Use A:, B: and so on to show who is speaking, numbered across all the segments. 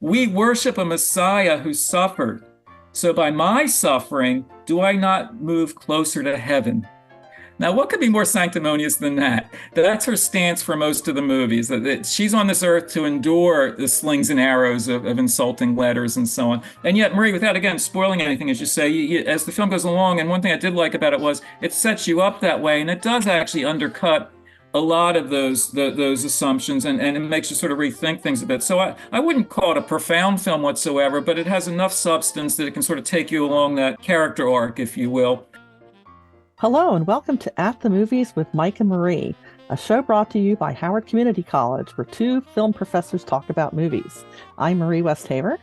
A: We worship a Messiah who suffered. So by my suffering, do I not move closer to heaven? Now, what could be more sanctimonious than that? That's her stance for most of the movies, that she's on this earth to endure the slings and arrows of insulting letters and so on. And yet, Marie, without, again, spoiling anything, as you say, as the film goes along, and one thing I did like about it was it sets you up that way, and it does actually undercut a lot of those assumptions, and it makes you sort of rethink things a bit. So I wouldn't call it a profound film whatsoever, but it has enough substance that it can sort of take you along that character arc, if you will.
B: Hello, and welcome to At the Movies with Mike and Marie, a show brought to you by Howard Community College, where two film professors talk about movies. I'm Marie Westhaver.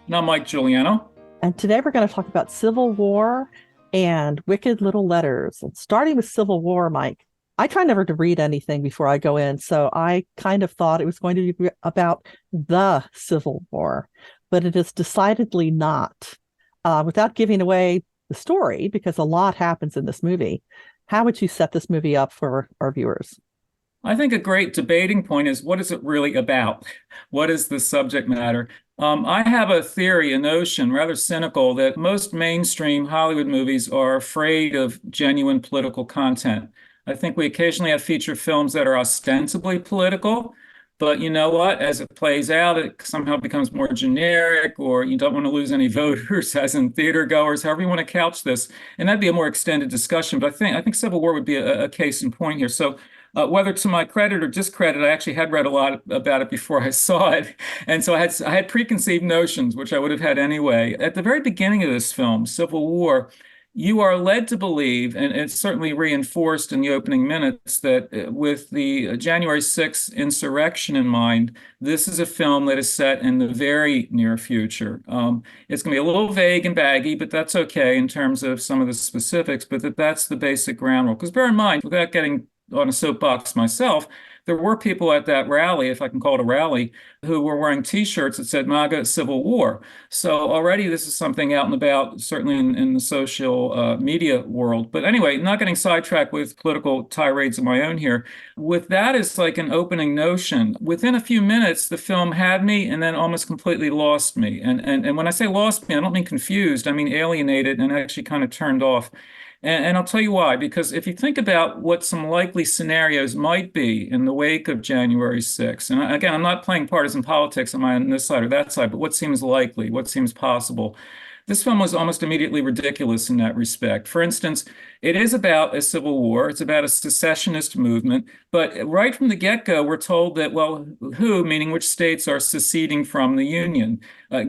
A: And I'm Mike Giuliano.
B: And today we're going to talk about Civil War and Wicked Little Letters. And starting with Civil War, Mike, I try never to read anything before I go in, so I kind of thought it was going to be about the Civil War, but it is decidedly not. Without giving away the story, because a lot happens in this movie, how would you set this movie up for our viewers?
A: I think a great debating point is, what is it really about? What is the subject matter? I have a theory, a notion, rather cynical, that most mainstream Hollywood movies are afraid of genuine political content. I think we occasionally have feature films that are ostensibly political, but you know what? As it plays out, it somehow becomes more generic, or you don't want to lose any voters, as in theater goers, however you want to couch this. And that'd be a more extended discussion. But I think Civil War would be a case in point here. So whether to my credit or discredit, I actually had read a lot about it before I saw it. And so I had preconceived notions, which I would have had anyway. At the very beginning of this film, Civil War, you are led to believe, and it's certainly reinforced in the opening minutes, that with the January 6th insurrection in mind, this is a film that is set in the very near future. It's going to be a little vague and baggy, but that's okay in terms of some of the specifics, but that's the basic ground rule. Because bear in mind, without getting on a soapbox myself, there were people at that rally, if I can call it a rally, who were wearing T-shirts that said MAGA Civil War. So already this is something out and about, certainly in the social media world. But anyway, not getting sidetracked with political tirades of my own here. With that as like an opening notion, within a few minutes, the film had me and then almost completely lost me. And when I say lost me, I don't mean confused. I mean alienated and actually kind of turned off. And I'll tell you why, because if you think about what some likely scenarios might be in the wake of January 6th, and again, I'm not playing partisan politics, am I on this side or that side, but what seems likely, what seems possible. This film was almost immediately ridiculous in that respect. For instance, it is about a civil war. It's about a secessionist movement. But right from the get-go, we're told that, well, who, meaning which states, are seceding from the Union?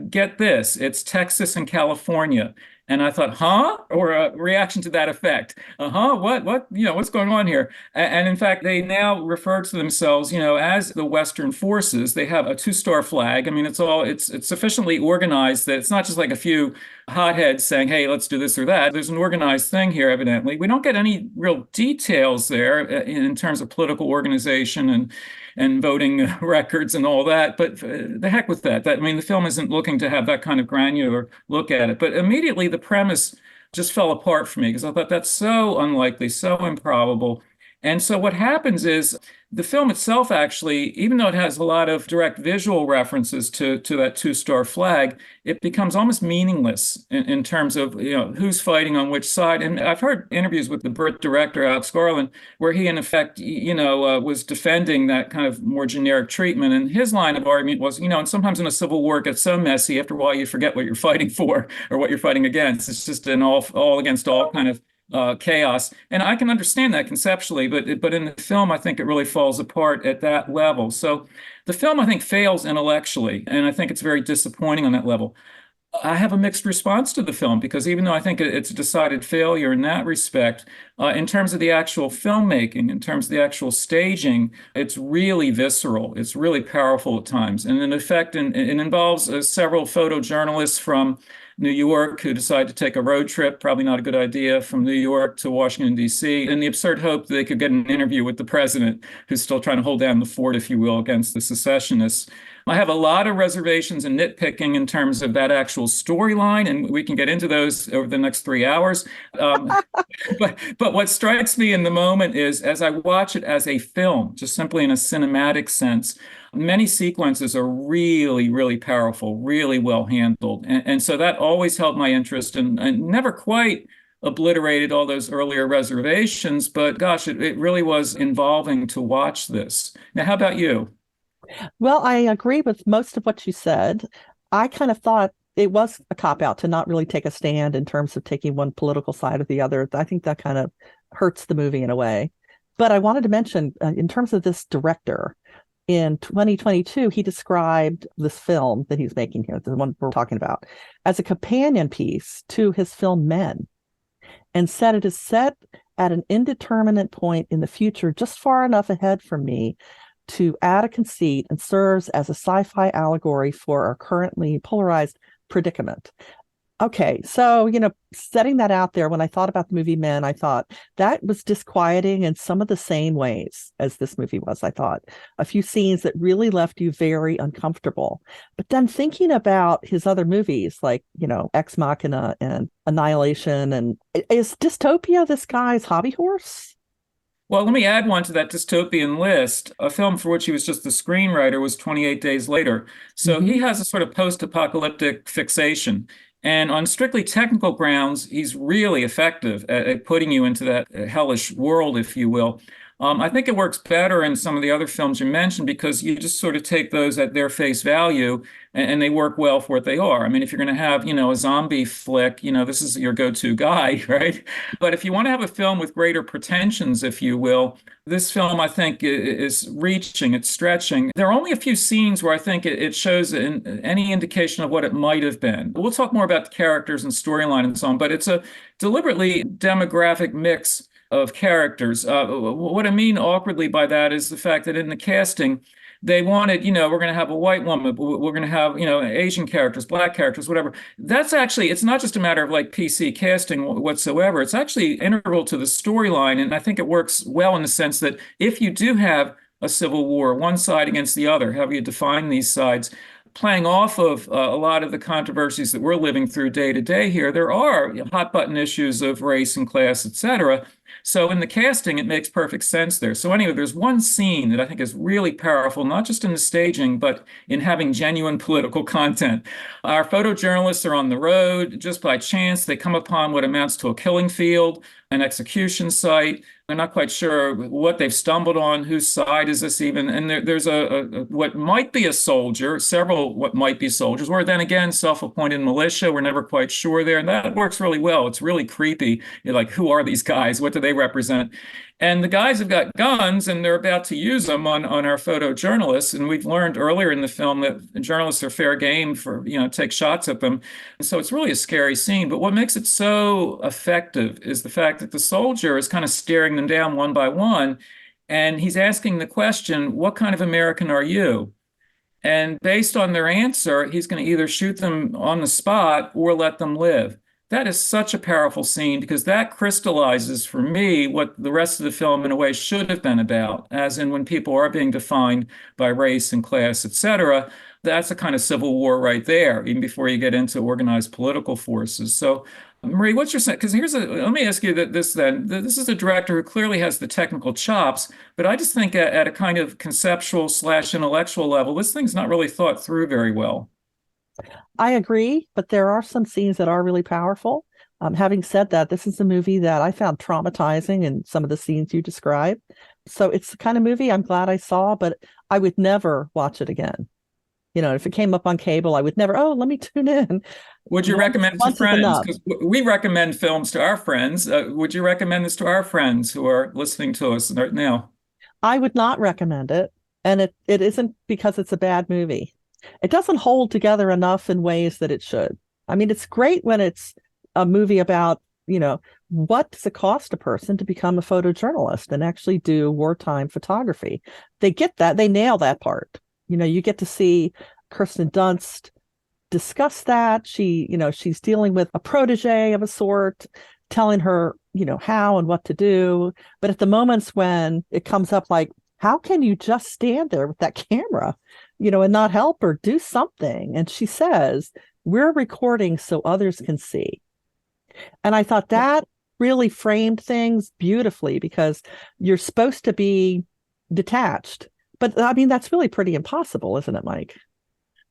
A: Get this, it's Texas and California. And I thought, huh? Or a reaction to that effect. What, what's going on here? And in fact, they now refer to themselves, as the Western forces. They have a two-star flag. I mean, it's sufficiently organized that it's not just like a few hotheads saying, hey, let's do this or that. There's an organized thing here, evidently. We don't get any real details there in terms of political organization and voting records and all that. But the heck with that. I mean, the film isn't looking to have that kind of granular look at it. But immediately the premise just fell apart for me because I thought that's so unlikely, so improbable. And so what happens is the film itself, actually, even though it has a lot of direct visual references to that two-star flag, it becomes almost meaningless in terms of who's fighting on which side. And I've heard interviews with the Brit director Alex Garland, where he in effect was defending that kind of more generic treatment. And his line of argument was, and sometimes in a civil war it gets so messy, after a while you forget what you're fighting for or what you're fighting against. It's just an all against all kind of chaos. And I can understand that conceptually, but in the film, I think it really falls apart at that level. So the film, I think, fails intellectually, and I think it's very disappointing on that level. I have a mixed response to the film because even though I think it's a decided failure in that respect, in terms of the actual filmmaking, in terms of the actual staging, it's really visceral. It's really powerful at times. And in effect, it involves several photojournalists from New York who decide to take a road trip, probably not a good idea, from New York to Washington, D.C., in the absurd hope that they could get an interview with the president, who's still trying to hold down the fort, if you will, against the secessionists. I have a lot of reservations and nitpicking in terms of that actual storyline, and we can get into those over the next 3 hours. Um, but what strikes me in the moment is as I watch it as a film, just simply in a cinematic sense, many sequences are really, really powerful, really well handled. And so that always held my interest and never quite obliterated all those earlier reservations. But gosh, it really was involving to watch this. Now, how about you?
B: Well, I agree with most of what you said. I kind of thought it was a cop out to not really take a stand in terms of taking one political side or the other. I think that kind of hurts the movie in a way. But I wanted to mention, in terms of this director, in 2022, he described this film that he's making here, the one we're talking about, as a companion piece to his film Men, and said it is set at an indeterminate point in the future, just far enough ahead from me to add a conceit and serves as a sci-fi allegory for our currently polarized predicament. Okay, so, setting that out there, when I thought about the movie Men, I thought that was disquieting in some of the same ways as this movie was. I thought a few scenes that really left you very uncomfortable. But then thinking about his other movies like, Ex Machina and Annihilation, and is dystopia this guy's hobby horse?
A: Well, let me add one to that dystopian list. A film for which he was just the screenwriter was 28 Days Later. So he has a sort of post-apocalyptic fixation. And on strictly technical grounds, he's really effective at putting you into that hellish world, if you will. I think it works better in some of the other films you mentioned because you just sort of take those at their face value and they work well for what they are. I mean, if you're going to have, a zombie flick, this is your go-to guy, right? But if you want to have a film with greater pretensions, if you will, this film, I think, is reaching, it's stretching. There are only a few scenes where I think it shows any indication of what it might have been. We'll talk more about the characters and storyline and so on, but it's a deliberately demographic mix of characters. What I mean awkwardly by that is the fact that in the casting, they wanted, we're going to have a white woman, we're going to have, Asian characters, black characters, whatever. That's actually, it's not just a matter of like PC casting whatsoever. It's actually integral to the storyline. And I think it works well in the sense that if you do have a civil war, one side against the other, how do you define these sides? Playing off of a lot of the controversies that we're living through day to day here, there are hot button issues of race and class, et cetera. So in the casting, it makes perfect sense there. So anyway, there's one scene that I think is really powerful, not just in the staging, but in having genuine political content. Our photojournalists are on the road. Just by chance, they come upon what amounts to a killing field, an execution site. They're not quite sure what they've stumbled on, whose side is this even, and there's a what might be a soldier, several what might be soldiers, or then again, self-appointed militia. We're never quite sure there, and that works really well. It's really creepy. You're like, who are these guys? What do they represent? And the guys have got guns and they're about to use them on our photojournalists. And we've learned earlier in the film that journalists are fair game for, take shots at them. And so it's really a scary scene. But what makes it so effective is the fact that the soldier is kind of staring them down one by one. And he's asking the question, what kind of American are you? And based on their answer, he's going to either shoot them on the spot or let them live. That is such a powerful scene because that crystallizes for me what the rest of the film in a way should have been about, as in when people are being defined by race and class, et cetera. That's a kind of civil war right there, even before you get into organized political forces. So, Marie, what's your sense? Because let me ask you this then. This is a director who clearly has the technical chops, but I just think at a kind of conceptual / intellectual level, this thing's not really thought through very well.
B: I agree, but there are some scenes that are really powerful. Having said that, this is a movie that I found traumatizing in some of the scenes you described. So it's the kind of movie I'm glad I saw, but I would never watch it again. If it came up on cable, I would never, let me tune in.
A: Would you recommend it to friends? Because we recommend films to our friends. Would you recommend this to our friends who are listening to us right now?
B: I would not recommend it. And it isn't because it's a bad movie. It doesn't hold together enough in ways that it should. I mean, it's great when it's a movie about, what does it cost a person to become a photojournalist and actually do wartime photography? They get that. They nail that part. You get to see Kirsten Dunst discuss that. She's dealing with a protege of a sort, telling her, how and what to do. But at the moments when it comes up like, how can you just stand there with that camera? and not help her do something. And she says, we're recording so others can see. And I thought that really framed things beautifully because you're supposed to be detached. But I mean, that's really pretty impossible, isn't it, Mike?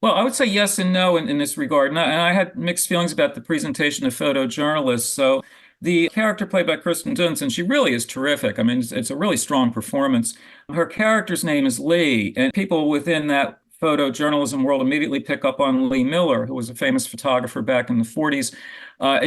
A: Well, I would say yes and no in this regard. And I had mixed feelings about the presentation of photojournalists. So the character played by Kirsten Dunst, and she really is terrific. I mean, it's a really strong performance. Her character's name is Lee, and people within that photojournalism world immediately pick up on Lee Miller, who was a famous photographer back in the 40s. At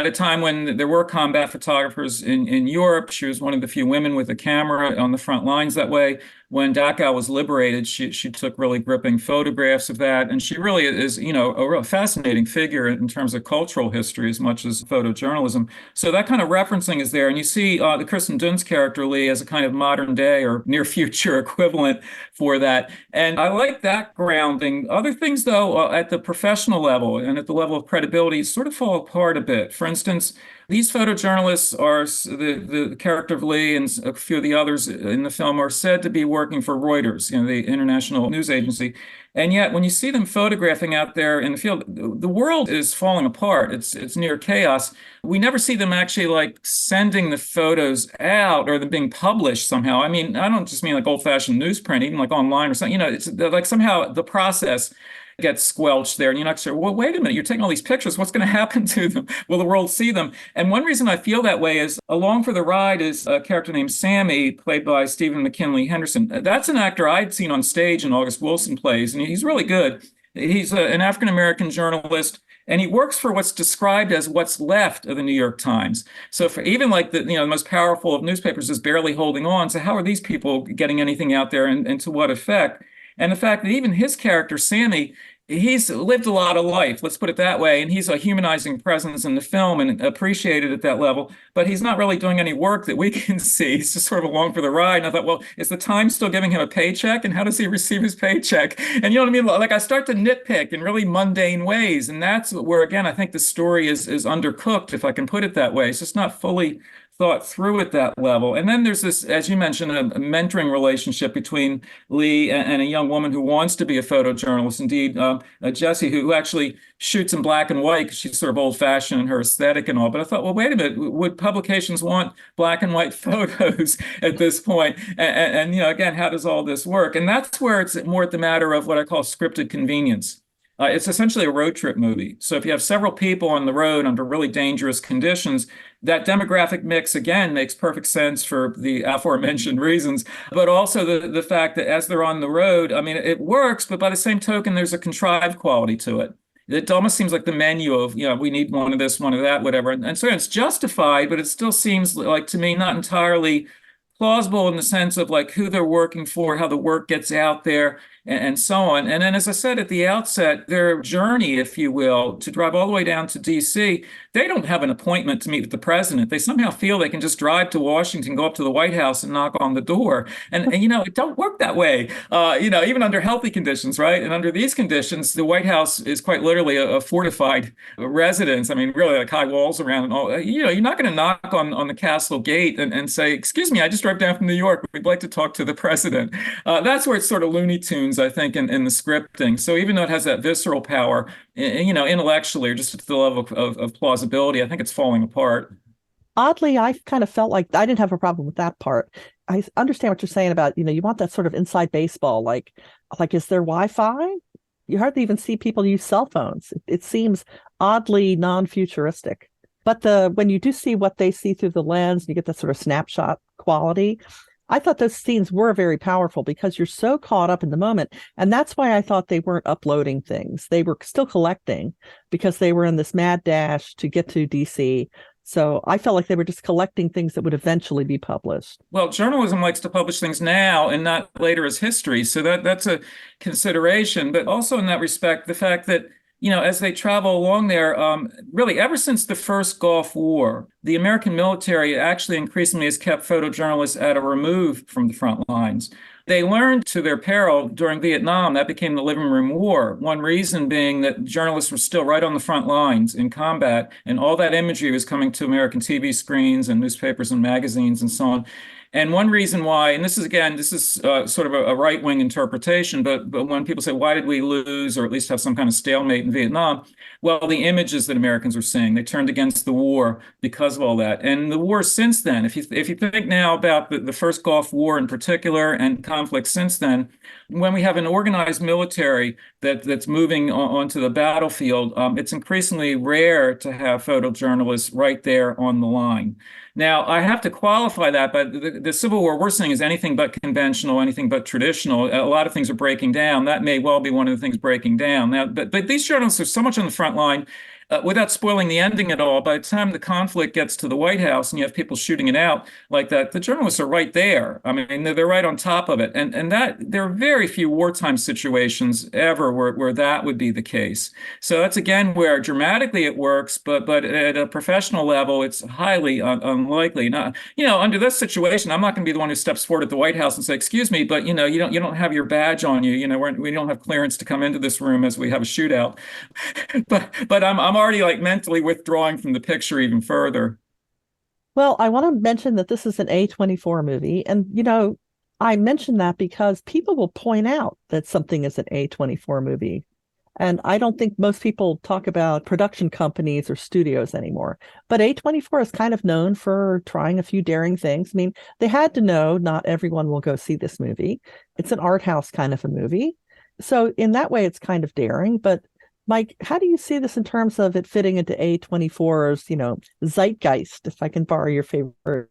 A: a time when there were combat photographers in Europe, she was one of the few women with a camera on the front lines that way. When Dachau was liberated, she took really gripping photographs of that. And she really is, a real fascinating figure in terms of cultural history as much as photojournalism. So that kind of referencing is there. And you see the Kirsten Dunst character, Lee, as a kind of modern day or near future equivalent for that. And I like that grounding. Other things, though, at the professional level and at the level of credibility, sort of fall apart a bit. For instance, these photojournalists are the character of Lee and a few of the others in the film are said to be working for Reuters, the international news agency. And yet, when you see them photographing out there in the field, the world is falling apart. It's near chaos. We never see them actually like sending the photos out or them being published somehow. I mean, I don't just mean like old-fashioned newsprint, even like online or something. It's like somehow the process gets squelched there. And you're not sure, well, wait a minute, you're taking all these pictures. What's going to happen to them? Will the world see them? And one reason I feel that way is along for the ride is a character named Sammy, played by Stephen McKinley Henderson. That's an actor I'd seen on stage in August Wilson plays, and he's really good. He's an African-American journalist, and he works for what's described as what's left of the New York Times. So for even like the most powerful of newspapers is barely holding on. So how are these people getting anything out there and to what effect? And the fact that even his character, Sammy, he's lived a lot of life, let's put it that way. And he's a humanizing presence in the film and appreciated at that level. But he's not really doing any work that we can see. He's just sort of along for the ride. And I thought, well, is the Times still giving him a paycheck? And how does he receive his paycheck? And you know what I mean? Like I start to nitpick in really mundane ways. And that's where, again, I think the story is undercooked, if I can put it that way. It's just not fully thought through at that level. And then there's this, as you mentioned, a mentoring relationship between Lee and a young woman who wants to be a photojournalist. Indeed, Jessie, who actually shoots in black and white because she's sort of old-fashioned in her aesthetic and all. But I thought, well, wait a minute, would publications want black and white photos at this point? And again, how does all this work? And that's where it's more at the matter of what I call scripted convenience. It's essentially a road trip movie. So if you have several people on the road under really dangerous conditions, that demographic mix, again, makes perfect sense for the aforementioned reasons. But also the fact that as they're on the road, I mean, it works, but by the same token, there's a contrived quality to it. It almost seems like the menu of, we need one of this, one of that, whatever. And so it's justified, but it still seems like, to me, not entirely plausible in the sense of like who they're working for, how the work gets out there, and so on. And then, as I said at the outset, their journey, if you will, to drive all the way down to D.C., they don't have an appointment to meet with the president. They somehow feel they can just drive to Washington, go up to the White House and knock on the door. And it don't work that way, even under healthy conditions, right? And under these conditions, the White House is quite literally a fortified residence. I mean, really like high walls around and all. You're not going to knock on the castle gate and say, excuse me, I just drove down from New York. We'd like to talk to the president. That's where it's sort of Looney Tunes, I think, in the scripting. So even though it has that visceral power, intellectually or just at the level of plausibility, I think it's falling apart.
B: Oddly, I kind of felt like I didn't have a problem with that part. I understand what you're saying about, you want that sort of inside baseball, like is there Wi-Fi? You hardly even see people use cell phones. It seems oddly non-futuristic. But when you do see what they see through the lens, you get that sort of snapshot quality. I thought those scenes were very powerful because you're so caught up in the moment. And that's why I thought they weren't uploading things. They were still collecting because they were in this mad dash to get to DC. So I felt like they were just collecting things that would eventually be published.
A: Well, journalism likes to publish things now and not later as history. So that's a consideration. But also in that respect, the fact that as they travel along there, really ever since the first Gulf War, the American military actually increasingly has kept photojournalists at a remove from the front lines. They learned to their peril during Vietnam. That became the living room war. One reason being that journalists were still right on the front lines in combat, and all that imagery was coming to American TV screens and newspapers and magazines and so on. And one reason why, and this is again, this is sort of a right-wing interpretation, but when people say, why did we lose or at least have some kind of stalemate in Vietnam? Well, the images that Americans were seeing, they turned against the war because of all that. And the war since then, if you think now about the first Gulf War in particular and conflicts since then, when we have an organized military that's moving onto the battlefield, it's increasingly rare to have photojournalists right there on the line. Now, I have to qualify that, but the Civil War we're seeing is anything but conventional, anything but traditional. A lot of things are breaking down. That may well be one of the things breaking down. Now, but these journalists are so much on the front line. Without spoiling the ending at all, by the time the conflict gets to the White House and you have people shooting it out like that, the journalists are right there. I mean, they're right on top of it. And that there are very few wartime situations ever where that would be the case. So that's again where dramatically it works, but at a professional level, it's highly unlikely. Now, under this situation, I'm not going to be the one who steps forward at the White House and say, "Excuse me, but you don't have your badge on you. We don't have clearance to come into this room as we have a shootout." But I'm already like mentally withdrawing from the picture even further.
B: Well, I want to mention that this is an A24 movie. And, I mention that because people will point out that something is an A24 movie. And I don't think most people talk about production companies or studios anymore. But A24 is kind of known for trying a few daring things. I mean, they had to know not everyone will go see this movie. It's an art house kind of a movie. So in that way, it's kind of daring. But Mike, how do you see this in terms of it fitting into A24's, zeitgeist, if I can borrow your favorite?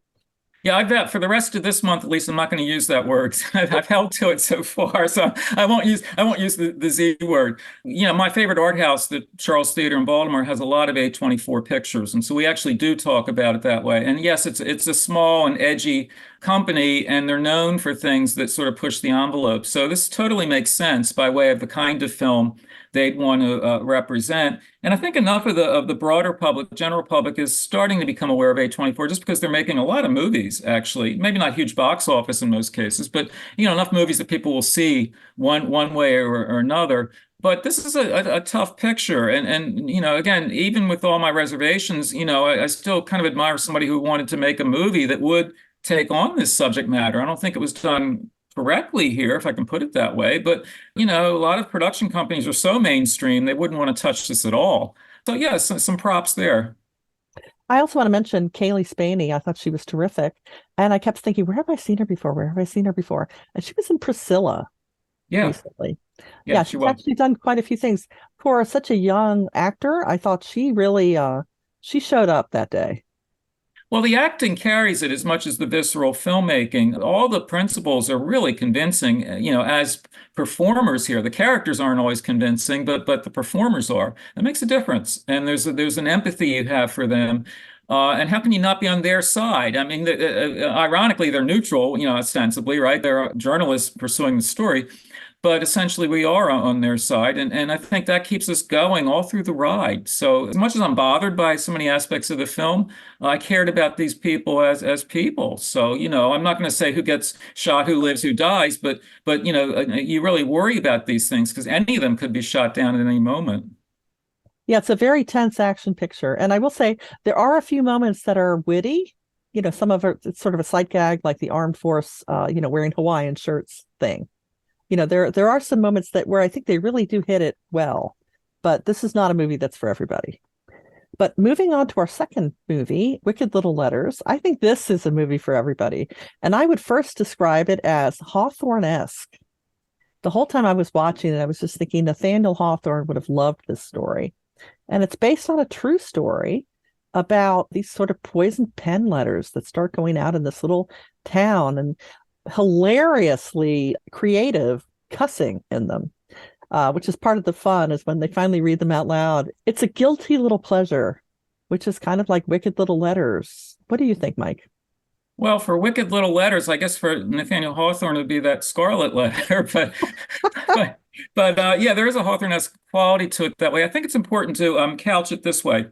A: Yeah, I bet for the rest of this month, at least, I'm not going to use that word. I've held to it so far, so I won't use the Z word. My favorite art house, the Charles Theater in Baltimore, has a lot of A24 pictures, and so we actually do talk about it that way. And yes, it's a small and edgy company, and they're known for things that sort of push the envelope. So this totally makes sense by way of the kind of film they'd want to represent. And I think enough of the broader public, general public, is starting to become aware of A24 just because they're making a lot of movies, actually. Maybe not huge box office in most cases, but enough movies that people will see one way or another. But this is a tough picture. And again, even with all my reservations, I still kind of admire somebody who wanted to make a movie that would take on this subject matter. I don't think it was done correctly here, if I can put it that way. But, a lot of production companies are so mainstream, they wouldn't want to touch this at all. So, yeah, some props there.
B: I also want to mention Callee Spaeny. I thought she was terrific. And I kept thinking, where have I seen her before? Where have I seen her before? And she was in Priscilla
A: Yeah,
B: recently.
A: yeah,
B: Yeah,
A: she
B: she's
A: was.
B: actually done quite a few things. For such a young actor, I thought she really she showed up that day.
A: Well, the acting carries it as much as the visceral filmmaking. All the principles are really convincing, as performers here. The characters aren't always convincing, but the performers are. That makes a difference. And there's an empathy you have for them. And how can you not be on their side? I mean, ironically, they're neutral, ostensibly, right? They're journalists pursuing the story. But essentially, we are on their side. And I think that keeps us going all through the ride. So, as much as I'm bothered by so many aspects of the film, I cared about these people as people. So, I'm not going to say who gets shot, who lives, who dies, but you really worry about these things because any of them could be shot down at any moment.
B: Yeah, it's a very tense action picture. And I will say there are a few moments that are witty. Some of it's sort of a sight gag, like the armed force, wearing Hawaiian shirts thing. There are some moments where I think they really do hit it well, but this is not a movie that's for everybody. But moving on to our second movie, Wicked Little Letters, I think this is a movie for everybody. And I would first describe it as Hawthorne-esque. The whole time I was watching it, I was just thinking Nathaniel Hawthorne would have loved this story. And it's based on a true story about these sort of poisoned pen letters that start going out in this little town, and hilariously creative cussing in them, which is part of the fun, is when they finally read them out loud. It's a guilty little pleasure, which is kind of like Wicked Little Letters. What do you think, Mike?
A: Well, for Wicked Little Letters, I guess for Nathaniel Hawthorne, it would be that Scarlet Letter. But, yeah, there is a Hawthorne-esque quality to it that way. I think it's important to couch it this way.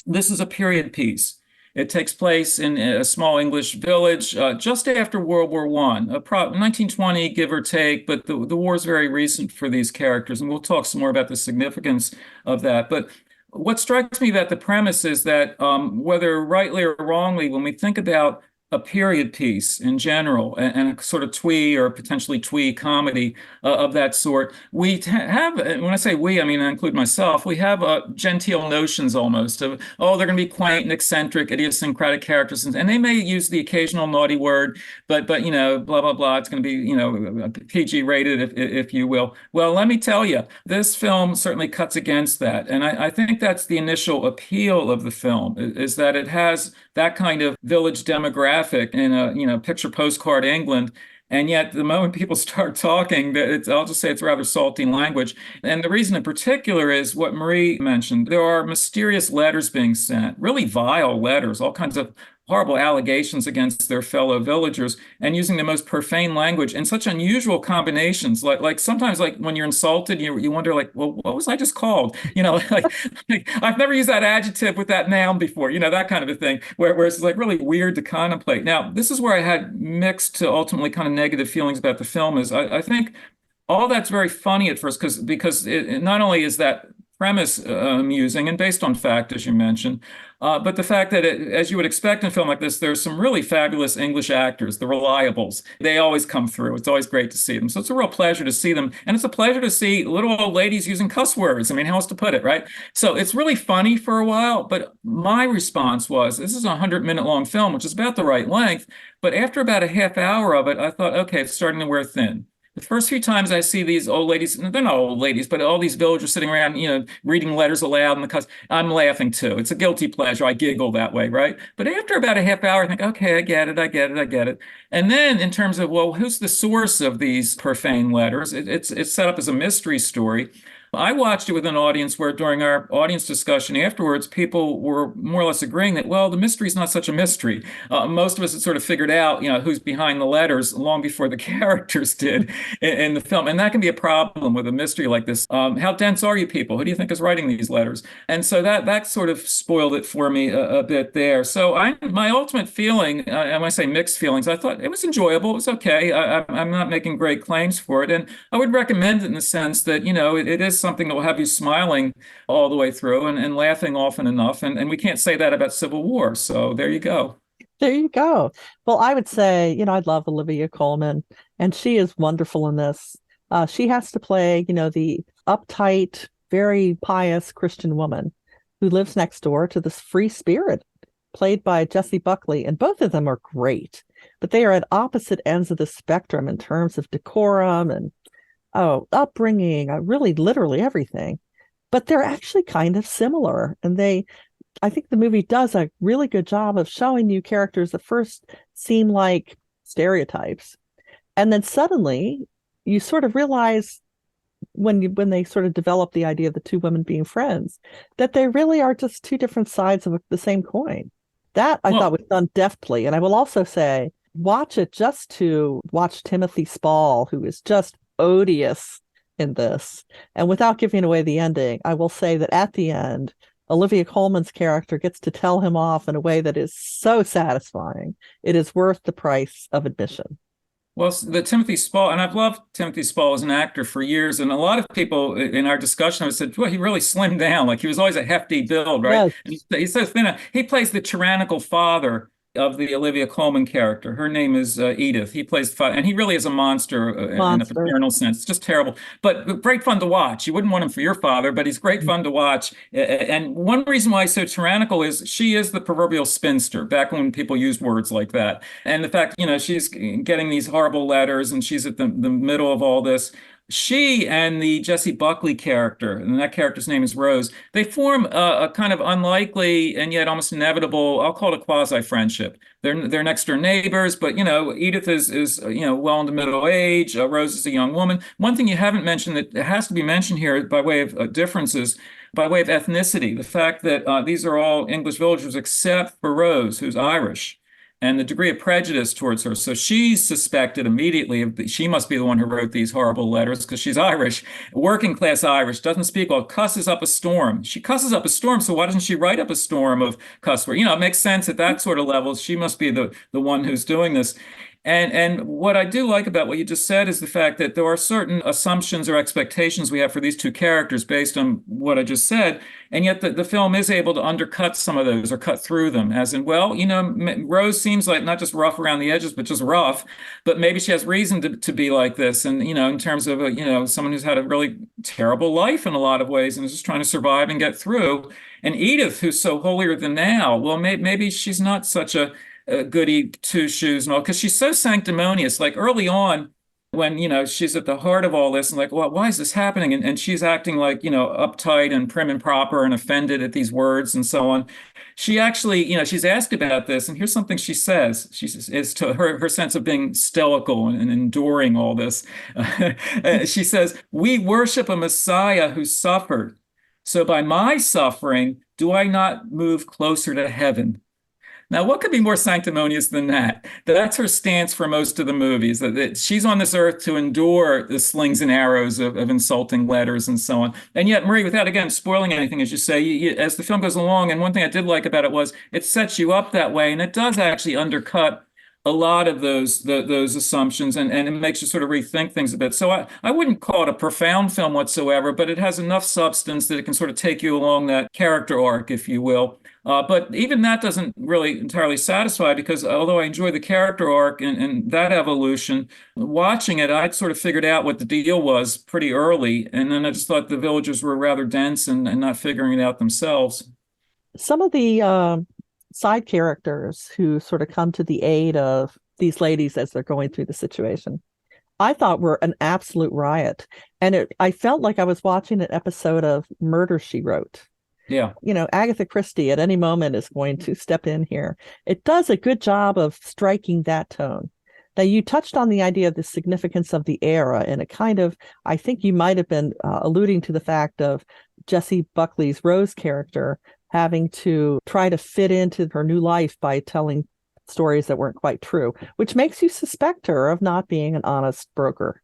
A: This is a period piece. It takes place in a small English village just after World War I, 1920, give or take, but the war is very recent for these characters, and we'll talk some more about the significance of that. But what strikes me about the premise is that whether rightly or wrongly, when we think about a period piece in general and a sort of twee or potentially twee comedy of that sort, we have, when I say we, I mean, I include myself, we have genteel notions almost of, oh, they're going to be quaint and eccentric, idiosyncratic characters, and they may use the occasional naughty word, but you know, blah, blah, blah, it's going to be, you know, PG rated, if you will. Well, let me tell you, this film certainly cuts against that. And I think that's the initial appeal of the film, is that it has that kind of village demographic in a, you know, picture postcard England. And yet, the moment people start talking, I'll just say it's rather salty language. And the reason in particular is what Marie mentioned. There are mysterious letters being sent, really vile letters, all kinds of horrible allegations against their fellow villagers, and using the most profane language in such unusual combinations. Like sometimes, like when you're insulted, you wonder, like, well, what was I just called? You know, like I've never used that adjective with that noun before. You know, that kind of a thing. Where it's like really weird to contemplate. Now, this is where I had mixed to ultimately kind of negative feelings about the film. Is I think all that's very funny at first because it not only is that premise amusing and based on fact, as you mentioned, but the fact that, as you would expect in a film like this, there's some really fabulous English actors, the reliables. They always come through. It's always great to see them. So it's a real pleasure to see them. And it's a pleasure to see little old ladies using cuss words. I mean, how else to put it, right? So it's really funny for a while. But my response was, this is a 100-minute long film, which is about the right length. But after about a half hour of it, I thought, okay, it's starting to wear thin. The first few times I see these old ladies, they're not old ladies, but all these villagers sitting around, you know, reading letters aloud in the cuss, I'm laughing too. It's a guilty pleasure. I giggle that way, right? But after about a half hour, I think, okay, I get it, I get it, I get it. And then in terms of, well, who's the source of these profane letters? It's set up as a mystery story. I watched it with an audience where during our audience discussion afterwards, people were more or less agreeing that, well, the mystery is not such a mystery. Most of us had sort of figured out, you know, who's behind the letters long before the characters did in the film. And that can be a problem with a mystery like this. How dense are you people? Who do you think is writing these letters? And so that sort of spoiled it for me a bit there. So my ultimate feeling, and when I say mixed feelings, I thought it was enjoyable. It was okay. I'm not making great claims for it. And I would recommend it in the sense that, you know, it is something that will have you smiling all the way through and laughing often enough. And we can't say that about Civil War. So there you go.
B: There you go. Well, I would say, you know, I love Olivia Colman, and she is wonderful in this. She has to play, you know, the uptight, very pious Christian woman who lives next door to this free spirit, played by Jessie Buckley. And both of them are great, but they are at opposite ends of the spectrum in terms of decorum and upbringing, really literally everything. But they're actually kind of similar. And I think the movie does a really good job of showing you characters that first seem like stereotypes. And then suddenly you sort of realize when they sort of develop the idea of the two women being friends, that they really are just two different sides of the same coin. That I thought was done deftly. And I will also say, watch it just to watch Timothy Spall, who is just odious in this. And without giving away the ending, I will say that at the end, Olivia Colman's character gets to tell him off in a way that is so satisfying. It is worth the price of admission.
A: Well, the Timothy Spall, and I've loved Timothy Spall as an actor for years, and a lot of people in our discussion have said, well, he really slimmed down. Like he was always a hefty build, right?
B: Yes.
A: And he's so thin. He plays the tyrannical father of the Olivia Colman character. Her name is Edith. He plays, and he really is a monster, in a paternal sense. It's just terrible, but great fun to watch. You wouldn't want him for your father, but he's great fun to watch. And one reason why he's so tyrannical is she is the proverbial spinster, back when people used words like that. And the fact, you know, she's getting these horrible letters and she's at the middle of all this. She and the Jessie Buckley character, and that character's name is Rose, they form a kind of unlikely and yet almost inevitable, I'll call it a quasi-friendship. They're next door neighbors, but, you know, Edith is you know, well into middle age. Rose is a young woman. One thing you haven't mentioned that has to be mentioned here by way of differences, by way of ethnicity, the fact that these are all English villagers except for Rose, who's Irish, and the degree of prejudice towards her. So she's suspected immediately she must be the one who wrote these horrible letters because she's Irish, working class Irish, doesn't speak well, cusses up a storm. She cusses up a storm, so why doesn't she write up a storm of cuss words? You know, it makes sense at that sort of level. She must be the one who's doing this. And what I do like about what you just said is the fact that there are certain assumptions or expectations we have for these two characters based on what I just said, and yet the film is able to undercut some of those or cut through them, as in, well, Rose seems like not just rough around the edges, but just rough, but maybe she has reason to be like this, and in terms of someone who's had a really terrible life in a lot of ways and is just trying to survive and get through. And Edith, who's so holier than thou, well, maybe she's not such a goody two shoes and all, because she's so sanctimonious. Like early on, when she's at the heart of all this, and like, well, why is this happening? And she's acting like uptight and prim and proper and offended at these words and so on. She actually, she's asked about this, and here's something she says. She says, is to her sense of being stoical and enduring all this. She says, "We worship a Messiah who suffered. So by my suffering, do I not move closer to heaven?" Now, what could be more sanctimonious than that? That's her stance for most of the movies, that she's on this earth to endure the slings and arrows of insulting letters and so on. And yet, Marie, without, again, spoiling anything, as you say, as the film goes along, and one thing I did like about it was it sets you up that way, and it does actually undercut a lot of those assumptions, and it makes you sort of rethink things a bit. So I wouldn't call it a profound film whatsoever, but it has enough substance that it can sort of take you along that character arc, if you will. But even that doesn't really entirely satisfy, because although I enjoy the character arc and that evolution, watching it, I'd sort of figured out what the deal was pretty early. And then I just thought the villagers were rather dense and not figuring it out themselves.
B: Some of the side characters who sort of come to the aid of these ladies as they're going through the situation, I thought were an absolute riot. And I felt like I was watching an episode of Murder, She Wrote.
A: Yeah.
B: Agatha Christie at any moment is going to step in here. It does a good job of striking that tone. Now, you touched on the idea of the significance of the era, and it kind of, I think you might have been alluding to the fact of Jessie Buckley's Rose character having to try to fit into her new life by telling stories that weren't quite true, which makes you suspect her of not being an honest broker.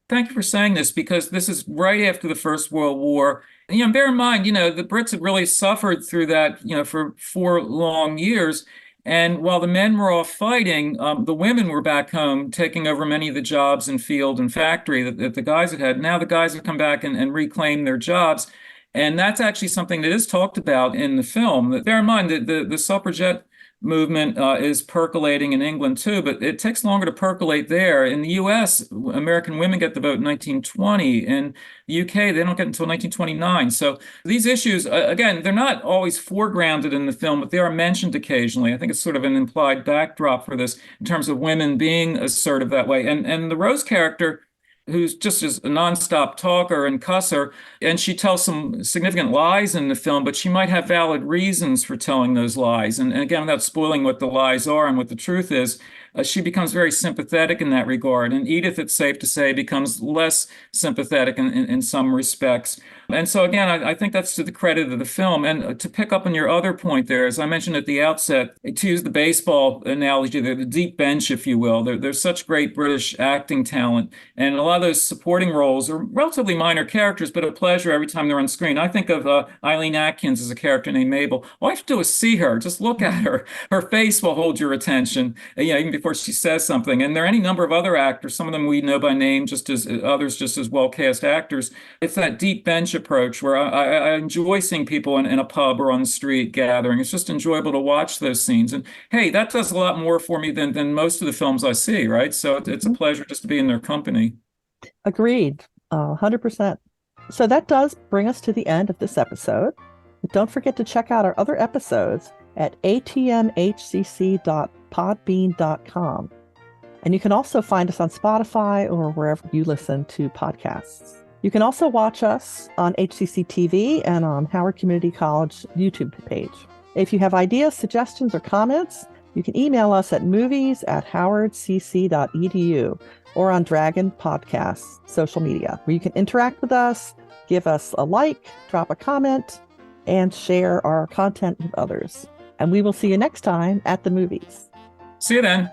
A: Thank you for saying this, because this is right after the First World War. And, bear in mind, the Brits had really suffered through that, for 4 long years. And while the men were off fighting, the women were back home taking over many of the jobs in field and factory that the guys had had. Now the guys have come back and reclaimed their jobs. And that's actually something that is talked about in the film. Bear in mind that the suffragette movement is percolating in England too, but it takes longer to percolate there. In the US, American women get the vote in 1920. In the UK, they don't get until 1929. So these issues, again, they're not always foregrounded in the film, but they are mentioned occasionally. I think it's sort of an implied backdrop for this in terms of women being assertive that way. And the Rose character, who's just a nonstop talker and cusser, and she tells some significant lies in the film, but she might have valid reasons for telling those lies. And again, without spoiling what the lies are and what the truth is, she becomes very sympathetic in that regard. And Edith, it's safe to say, becomes less sympathetic in some respects. And so again, I think that's to the credit of the film. And to pick up on your other point there, as I mentioned at the outset, to use the baseball analogy, they're the deep bench, if you will. There's such great British acting talent. And a lot of those supporting roles are relatively minor characters, but a pleasure every time they're on screen. I think of Eileen Atkins as a character named Mabel. All you have to do is see her. Just look at her. Her face will hold your attention, even before she says something. And there are any number of other actors, some of them we know by name, just as others just as well-cast actors. It's that deep bench approach where I enjoy seeing people in a pub or on the street gathering. It's just enjoyable to watch those scenes. And hey, that does a lot more for me than most of the films I see, right? So it's a pleasure just to be in their company.
B: Agreed, 100%. So that does bring us to the end of this episode. But don't forget to check out our other episodes at atmhcc.podbean.com. And you can also find us on Spotify or wherever you listen to podcasts. You can also watch us on HCC TV and on Howard Community College YouTube page. If you have ideas, suggestions, or comments, you can email us at movies@howardcc.edu or on Dragon Podcasts social media, where you can interact with us, give us a like, drop a comment, and share our content with others. And we will see you next time at the movies.
A: See you then.